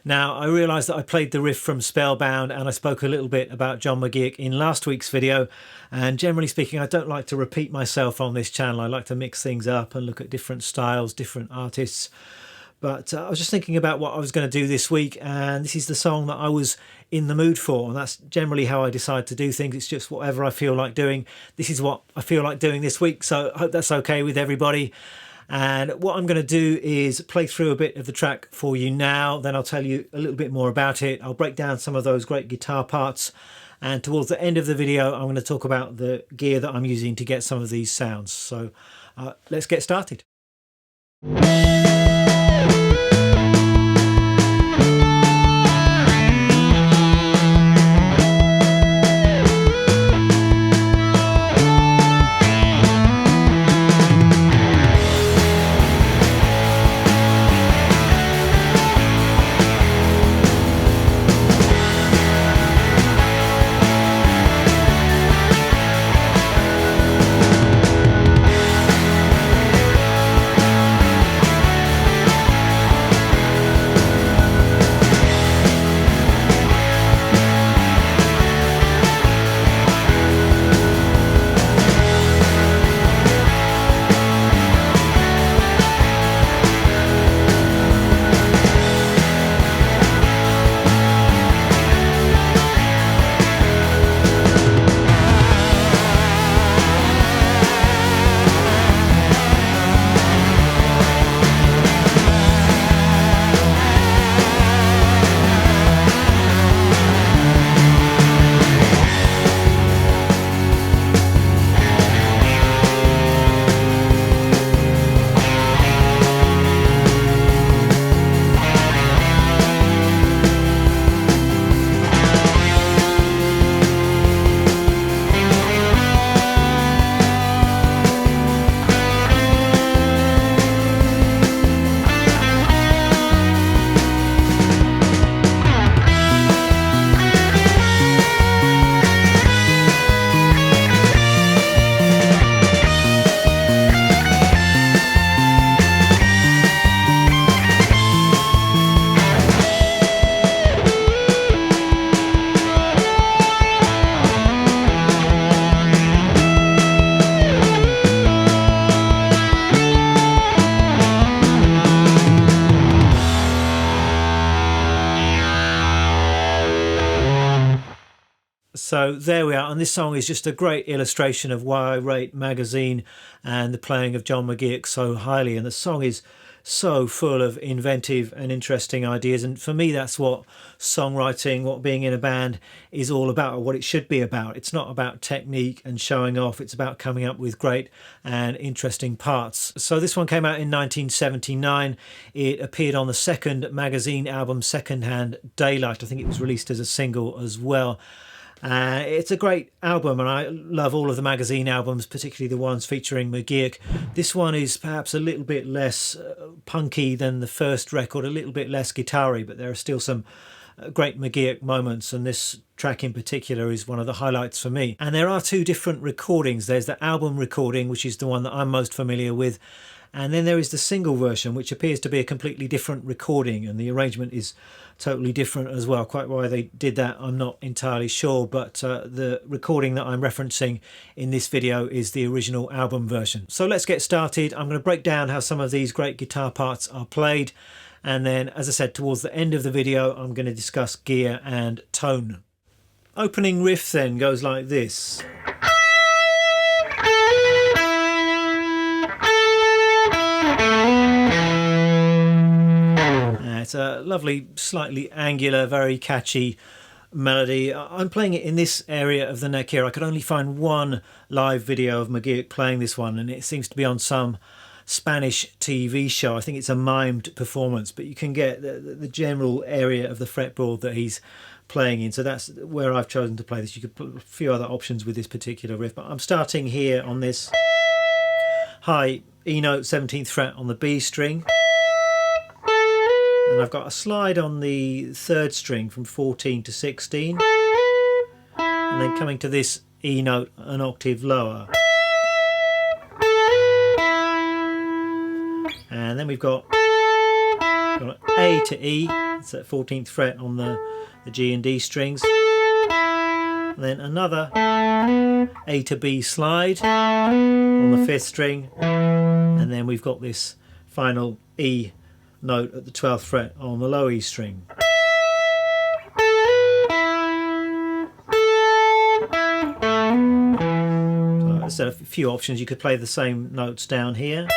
Now, I realised that I played the riff from Spellbound and I spoke a little bit about John McGeoch in last week's video, and generally speaking I don't like to repeat myself on this channel. I like to mix things up and look at different styles, different artists. But I was just thinking about what I was going to do this week, and this is the song that I was in the mood for, and that's generally how I decide to do things. It's just whatever I feel like doing. This is what I feel like doing this week, so I hope that's okay with everybody. And what I'm going to do is play through a bit of the track for you now, then I'll tell you a little bit more about it. I'll break down some of those great guitar parts, and towards the end of the video I'm going to talk about the gear that I'm using to get some of these sounds. So let's get started. So there we are, and this song is just a great illustration of why I rate Magazine and the playing of John McGeoch so highly. And the song is so full of inventive and interesting ideas, and for me that's what songwriting, what being in a band is all about, or what it should be about. It's not about technique and showing off, it's about coming up with great and interesting parts. So this one came out in 1979. It appeared on the second Magazine album, Secondhand Daylight. I think it was released as a single as well. It's a great album, and I love all of the Magazine albums, particularly the ones featuring McGeoch. This one is perhaps a little bit less punky than the first record, a little bit less guitar-y, but there are still some great McGeoch moments, and this track in particular is one of the highlights for me. And there are two different recordings. There's the album recording, which is the one that I'm most familiar with, and then there is the single version, which appears to be a completely different recording, and the arrangement is totally different as well. Quite why they did that I'm not entirely sure, but the recording that I'm referencing in this video is the original album version. So let's get started. I'm going to break down how some of these great guitar parts are played, and then, as I said, towards the end of the video I'm going to discuss gear and tone. Opening riff then goes like this. It's a lovely, slightly angular, very catchy melody. I'm playing it in this area of the neck here. I could only find one live video of McGeoch playing this one, and it seems to be on some Spanish TV show. I think it's a mimed performance, but you can get the general area of the fretboard that he's playing in. So that's where I've chosen to play this. You could put a few other options with this particular riff, but I'm starting here on this high E note 17th fret on the B string. And I've got a slide on the 3rd string from 14 to 16, and then coming to this E note an octave lower. And then we've got A to E, It's at 14th fret on the G and D strings. And then another A to B slide on the 5th string, and then we've got this final E note at the 12th fret on the low E string. So a few options. You could play the same notes down here.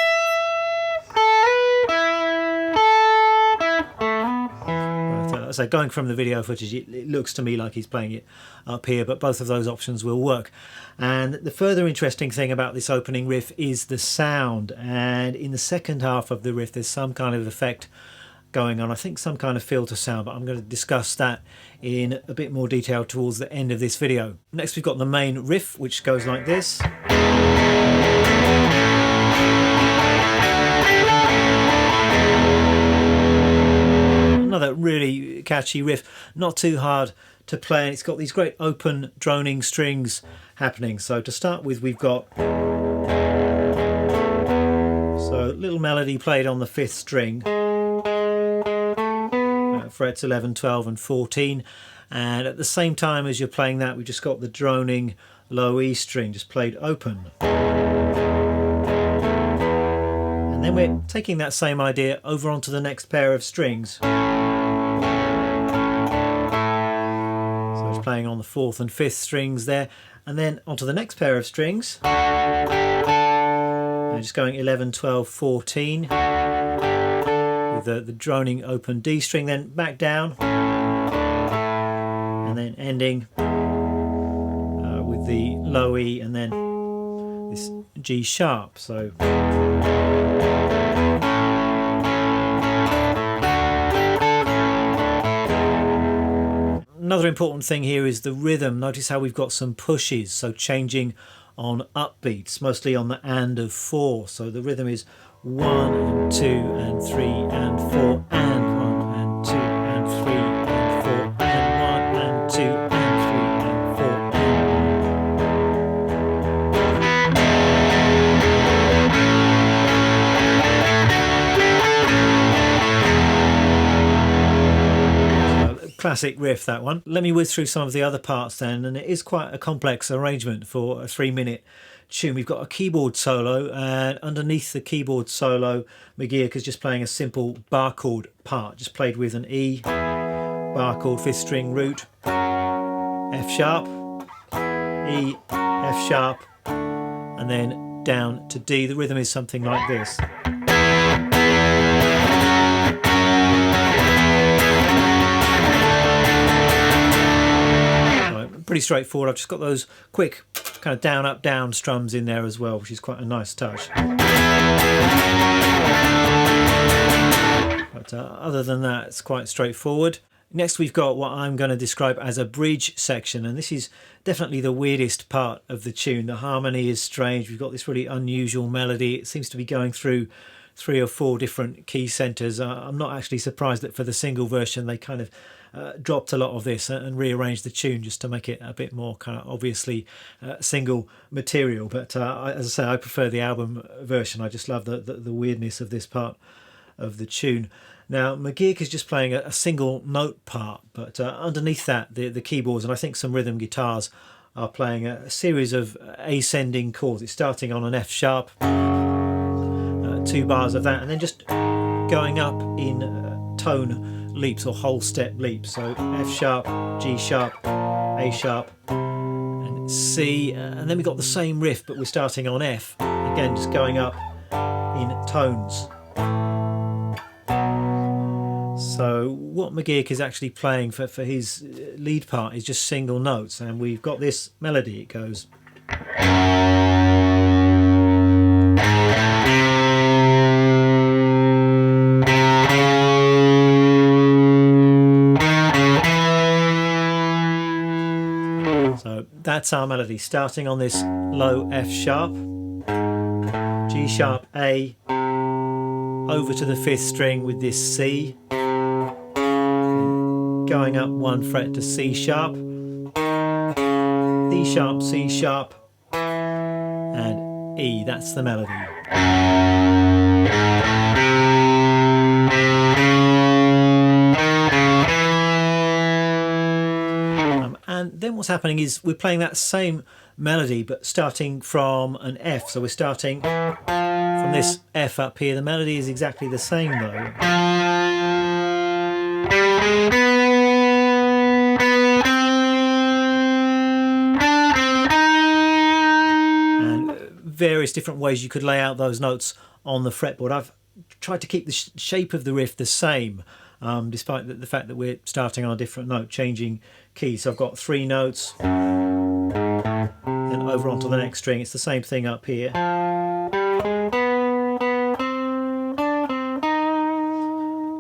So going from the video footage, it looks to me like he's playing it up here, but both of those options will work. And the further interesting thing about this opening riff is the sound, and in the second half of the riff there's some kind of effect going on, I think some kind of filter sound, but I'm going to discuss that in a bit more detail towards the end of this video. Next we've got the main riff, which goes like this. Another really catchy riff, not too hard to play, and it's got these great open droning strings happening. So to start with, we've got a little melody played on the 5th string, frets 11, 12 and 14, and at the same time as you're playing that, we've just got the droning low E string just played open. And then we're taking that same idea over onto the next pair of strings. Playing on the 4th and 5th strings there, and then onto the next pair of strings, and just going 11, 12, 14 with the droning open D string, then back down, and then ending with the low E and then this G sharp. So another important thing here is the rhythm. Notice how we've got some pushes, so changing on upbeats, mostly on the and of 4. So the rhythm is 1 and 2 and 3 and 4 and 1 and 2 and 3 and 4 and 1 and 2 and 3 and 4 and 1. Classic riff, that one. Let me whiz through some of the other parts then, and it is quite a complex arrangement for a 3-minute tune. We've got a keyboard solo, and underneath the keyboard solo, McGeoch is just playing a simple bar chord part, just played with an E, bar chord, 5th string root, F sharp, E, F sharp, and then down to D. The rhythm is something like this. Pretty straightforward. I've just got those quick kind of down, up, down strums in there as well, which is quite a nice touch. But other than that, it's quite straightforward. Next we've got what I'm going to describe as a bridge section, and this is definitely the weirdest part of the tune. The harmony is strange. We've got this really unusual melody. It seems to be going through 3 or 4 different key centres. I'm not actually surprised that for the single version they kind of dropped a lot of this and rearranged the tune just to make it a bit more kind of obviously single material. But as I say, I prefer the album version. I just love the weirdness of this part of the tune. Now McGeoch is just playing a single note part, but underneath that the keyboards and I think some rhythm guitars are playing a series of ascending chords. It's starting on an F sharp, 2 bars of that, and then just going up in tone leaps or whole step leaps. So F sharp, G sharp, A sharp and C, and then we've got the same riff but we're starting on F, again just going up in tones. So what McGeoch is actually playing for his lead part is just single notes, and we've got this melody. It goes that's our melody, starting on this low F sharp, G sharp A, over to the 5th string with this C, going up 1 fret to C sharp, D sharp, C sharp, and E. That's the melody. then what's happening is we're playing that same melody but starting from an F. So we're starting from this F up here. The melody is exactly the same though. And various different ways you could lay out those notes on the fretboard. I've tried to keep the shape of the riff the same, despite the fact that we're starting on a different note, changing keys. So I've got 3 notes, then over onto the next string. It's the same thing up here.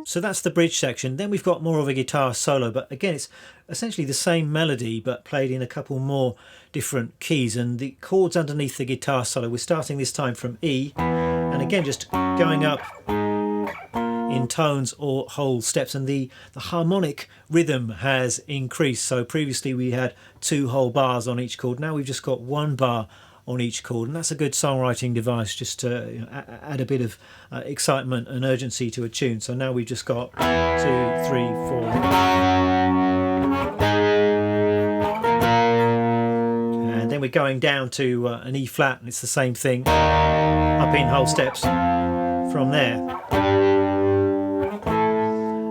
So that's the bridge section. Then we've got more of a guitar solo, but again it's essentially the same melody but played in a couple more different keys, and the chords underneath the guitar solo, we're starting this time from E, and again just going up in tones or whole steps, and the harmonic rhythm has increased. So previously we had 2 whole bars on each chord, now we've just got 1 bar on each chord, and that's a good songwriting device just to add a bit of excitement and urgency to a tune. So now we've just got 2, 3, 4, and then we're going down to an E flat, and it's the same thing, up in whole steps from there.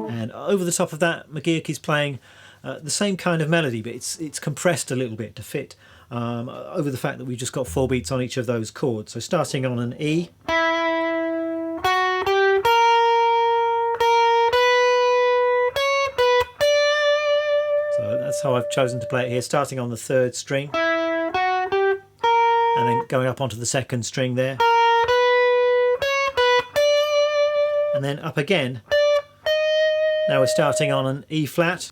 And over the top of that, McGeoch is playing the same kind of melody, but it's compressed a little bit to fit over the fact that we've just got 4 beats on each of those chords. So starting on an E, so that's how I've chosen to play it here, starting on the 3rd string and then going up onto the 2nd string there, and then up again. Now we're starting on an E flat,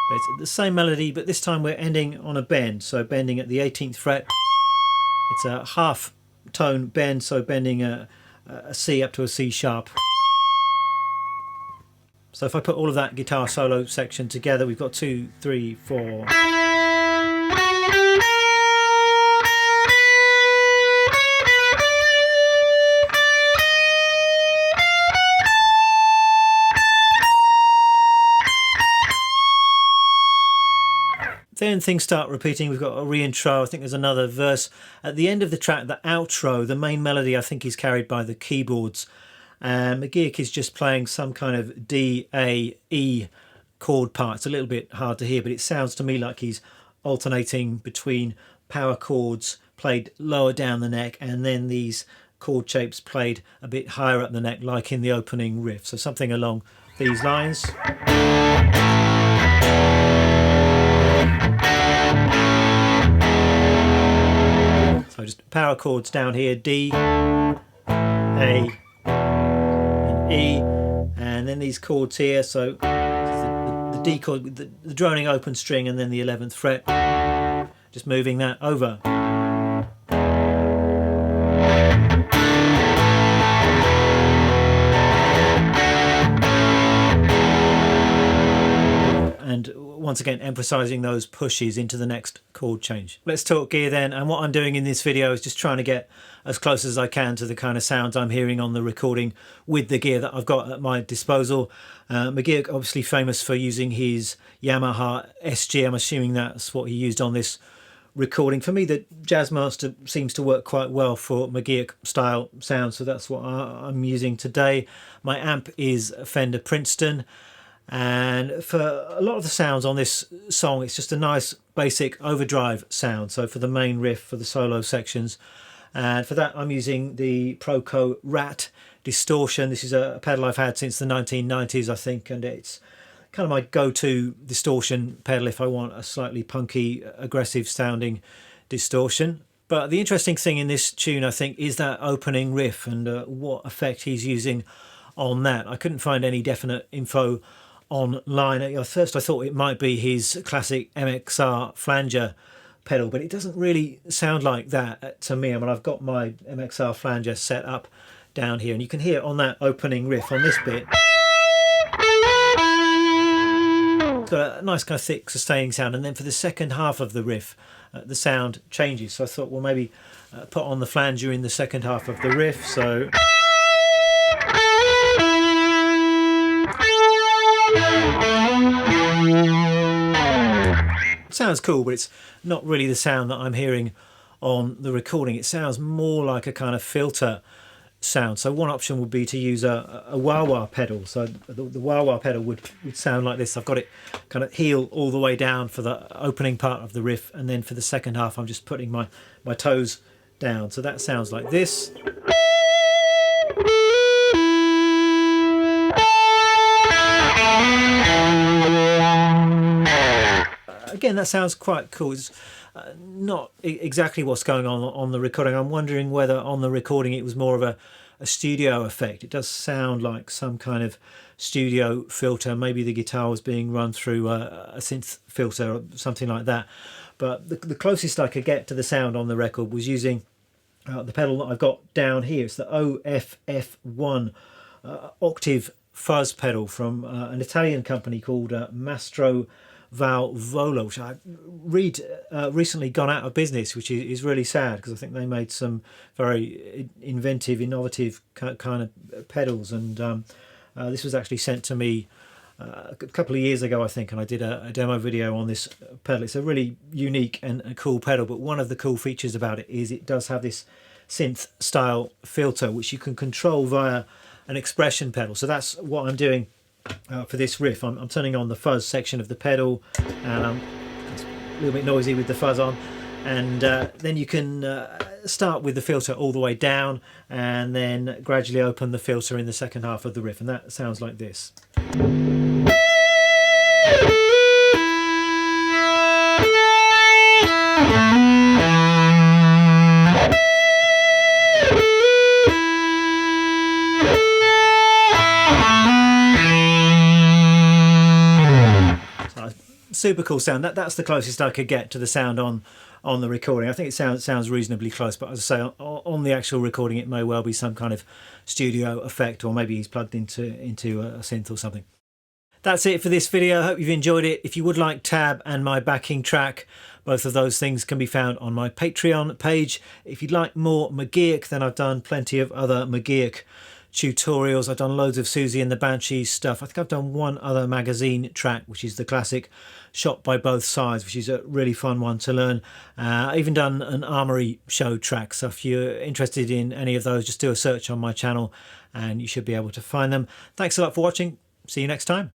it's the same melody, but this time we're ending on a bend, so bending at the 18th fret. It's a half tone bend, so bending a C up to a C sharp. So if I put all of that guitar solo section together, we've got 2, 3, 4. Then things start repeating. We've got a re-intro. I think there's another verse. At the end of the track, the outro, the main melody I think is carried by the keyboards. And McGeoch is just playing some kind of D, A, E chord part. It's a little bit hard to hear, but it sounds to me like he's alternating between power chords played lower down the neck and then these chord shapes played a bit higher up the neck, like in the opening riff. So something along these lines. So just power chords down here, D, A, and E, and then these chords here. So the D chord, the droning open string, and then the 11th fret, just moving that over. And once again emphasizing those pushes into the next chord change. Let's talk gear then, and what I'm doing in this video is just trying to get as close as I can to the kind of sounds I'm hearing on the recording with the gear that I've got at my disposal. McGeoch obviously famous for using his Yamaha SG. I'm assuming that's what he used on this recording. For me, the Jazzmaster seems to work quite well for McGeoch style sound, so that's what I'm using today. My amp is Fender Princeton. And for a lot of the sounds on this song, it's just a nice basic overdrive sound. So for the main riff, for the solo sections, and for that I'm using the Proco Rat distortion. This is a pedal I've had since the 1990s, I think, and it's kind of my go-to distortion pedal if I want a slightly punky, aggressive sounding distortion. But the interesting thing in this tune, I think, is that opening riff and what effect he's using on that. I couldn't find any definite info online. At first I thought it might be his classic MXR flanger pedal, but it doesn't really sound like that to me. I mean, I've got my MXR flanger set up down here, and you can hear on that opening riff on this bit, it's got a nice kind of thick sustaining sound, and then for the second half of the riff the sound changes. So I thought, well, maybe put on the flanger in the second half of the riff. So Sounds cool, but it's not really the sound that I'm hearing on the recording. It sounds more like a kind of filter sound. So one option would be to use a wah-wah pedal. So the wah-wah pedal would sound like this. I've got it kind of heel all the way down for the opening part of the riff, and then for the second half I'm just putting my toes down. So that sounds like this. Again, that sounds quite cool. It's not exactly what's going on the recording. I'm wondering whether on the recording it was more of a studio effect. It does sound like some kind of studio filter. Maybe the guitar was being run through a synth filter or something like that. But the closest I could get to the sound on the record was using the pedal that I've got down here. It's the OFF1 octave fuzz pedal from an Italian company called Mastro Valvolo, which I read recently gone out of business, which is really sad, because I think they made some very inventive, innovative kind of pedals, and this was actually sent to me a couple of years ago, I think, and I did a demo video on this pedal. It's a really unique and a cool pedal, but one of the cool features about it is it does have this synth style filter which you can control via an expression pedal. So that's what I'm doing for this riff. I'm turning on the fuzz section of the pedal, and it's a little bit noisy with the fuzz on, and then you can start with the filter all the way down and then gradually open the filter in the second half of the riff, and that sounds like this. Super cool sound. That's the closest I could get to the sound on the recording. I think it sounds reasonably close, but as I say, on the actual recording it may well be some kind of studio effect, or maybe he's plugged into a synth or something. That's it for this video. I hope you've enjoyed it. If you would like Tab and my backing track, both of those things can be found on my Patreon page. If you'd like more McGeoch, then I've done plenty of other McGeoch tutorials. I've done loads of Susie and the Banshees stuff. I think I've done one other magazine track, which is the classic Shot by Both Sides, which is a really fun one to learn. I've even done an Armory show track, so if you're interested in any of those, just do a search on my channel and you should be able to find them. Thanks a lot for watching. See you next time.